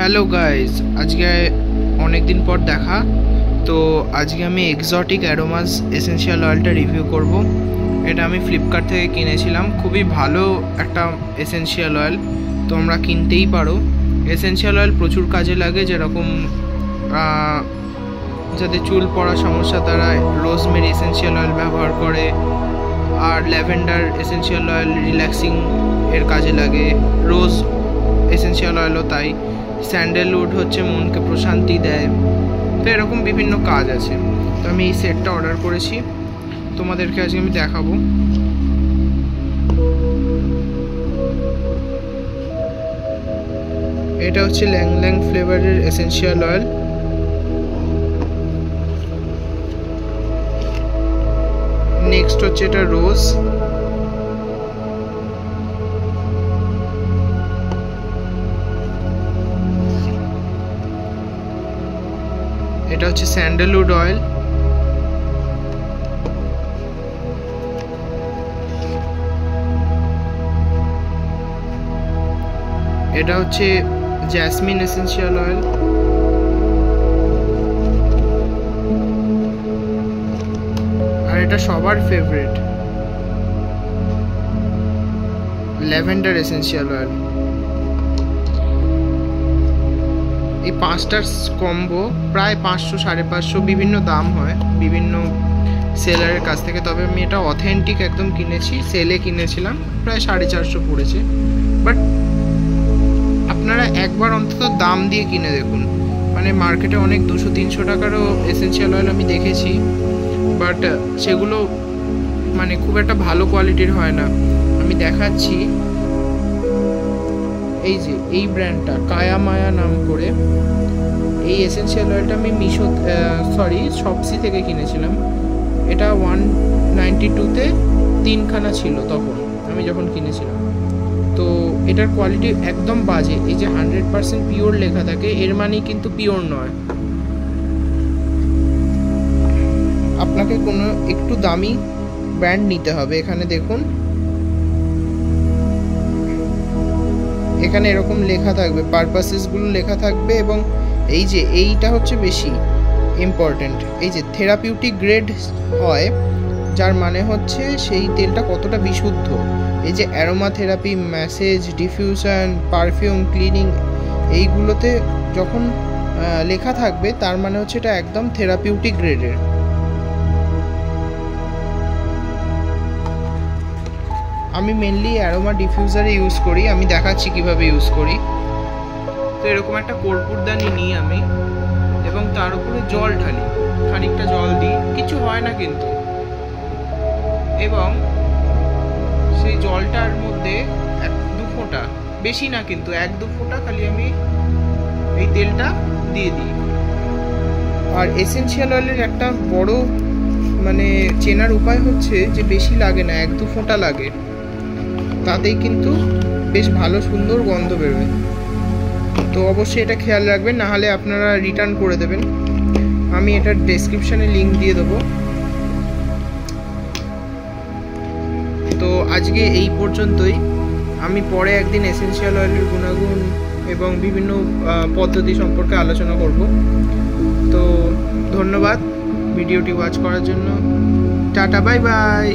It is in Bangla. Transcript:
হ্যালো গাইস, আজকে অনেক দিন পর দেখা। তো আজকে আমি এক্সোটিক অ্যারোমাস এসেনশিয়াল অয়েলটা রিভিউ করব। এটা আমি ফ্লিপকার্ট থেকে কিনেছিলাম। খুবই ভালো একটা এসেনশিয়াল অয়েল, তোমরা কিনতেই পারো। এসেনশিয়াল অয়েল প্রচুর কাজে লাগে, যেরকম যাদের চুল পড়ার সমস্যা তারা রোজমেরি এসেনশিয়াল অয়েল ব্যবহার করে, আর ল্যাভেন্ডার এসেনশিয়াল অয়েল রিল্যাক্সিং এর কাজে লাগে, রোজ এসেনশিয়াল অয়েলও তাই, স্যান্ডেলউড হচ্ছে মনকে প্রশান্তি দেয়। তো এরকম বিভিন্ন কাজ আছে। তো আমি এই সেটটা অর্ডার করেছি, তোমাদেরকে আজকে আমি দেখাবো। এটা হচ্ছে ল্যাং ল্যাং ফ্লেভারের এসেনশিয়াল অয়েল। নেক্সট হচ্ছে এটা রোজ। এটা হচ্ছে স্যান্ডেলউড অয়েল। এটা হচ্ছে জ্যাসমিন এসেনশিয়াল অয়েল। আর এটা সবার ফেভারিট ল্যাভেন্ডার এসেনশিয়াল অয়েল। এই পাঁচটার কম্বো প্রায় 500-550 বিভিন্ন দাম হয় বিভিন্ন সেলারের কাছ থেকে। তবে আমি এটা অথেন্টিক একদম কিনেছি, সেলে কিনেছিলাম, প্রায় 450 পড়েছে। বাট আপনারা একবার অন্তত দাম দিয়ে কিনে দেখুন। মানে মার্কেটে অনেক 200-300 টাকারও এসেনশিয়াল অয়েল আমি দেখেছি, বাট সেগুলো মানে খুব একটা ভালো কোয়ালিটির হয় না। আমি দেখাচ্ছি, এই যে এই ব্র্যান্ডটা কায়া মায়া নাম করে, এই এসেনশিয়াল অয়েলটা আমি শপসি থেকে কিনেছিলাম। এটা 192-তে 3খানা ছিল তখন আমি যখন কিনেছিলাম। তো এটার কোয়ালিটি একদম বাজে। এই যে 100% পিওর লেখা থাকে, এর মানে কিন্তু পিওর নয়। আপনাকে কোনো একটু দামি ব্র্যান্ড নিতে হবে। এখানে দেখুন, এখানে এরকম লেখা থাকবে, পারপাসেসগুলো লেখা থাকবে, এবং এই যে এইটা হচ্ছে বেশি ইম্পর্টেন্ট, এই যে থেরাপিউটিক গ্রেড হয়, যার মানে হচ্ছে সেই তেলটা কতটা বিশুদ্ধ। এই যে aroma therapy, message, diffusion, perfume, cleaning, এইগুলোতে যখন লেখা থাকবে তার মানে হচ্ছে এটা একদম থেরাপিউটিক গ্রেডের। আমি মেনলি অ্যারোমা ডিফিউজারে ইউজ করি, আমি দেখাচ্ছি কিভাবে ইউজ করি। তো এরকম একটা কর্পূরদানি নিই আমি, এবং তার উপরে জল ঢালি, খানিকটা জল দিই, কিছু হয় না কিন্তু। এবং সেই জলটার মধ্যে 1-2 ফোঁটা, বেশি না কিন্তু 1-2 ফোঁটা খালি আমি এই তেলটা দিয়ে দিই। আর এসেনশিয়াল অয়েলের একটা বড় মানে চেনার উপায় হচ্ছে যে বেশি লাগে না, 1-2 ফোঁটা লাগে, তাতেই কিন্তু বেশ ভালো সুন্দর গন্ধ বেরোয়। তো অবশ্যই এটা খেয়াল রাখবেন, না হলে আপনারা রিটার্ন করে দেবেন। আমি এটার ডেসক্রিপশানে লিঙ্ক দিয়ে দেবো। তো আজকে এই পর্যন্তই। আমি পরে একদিন এসেনশিয়াল অয়েলের গুণাগুণ এবং বিভিন্ন পদ্ধতি সম্পর্কে আলোচনা করব। তো ধন্যবাদ ভিডিওটি ওয়াচ করার জন্য। Tata, bye bye.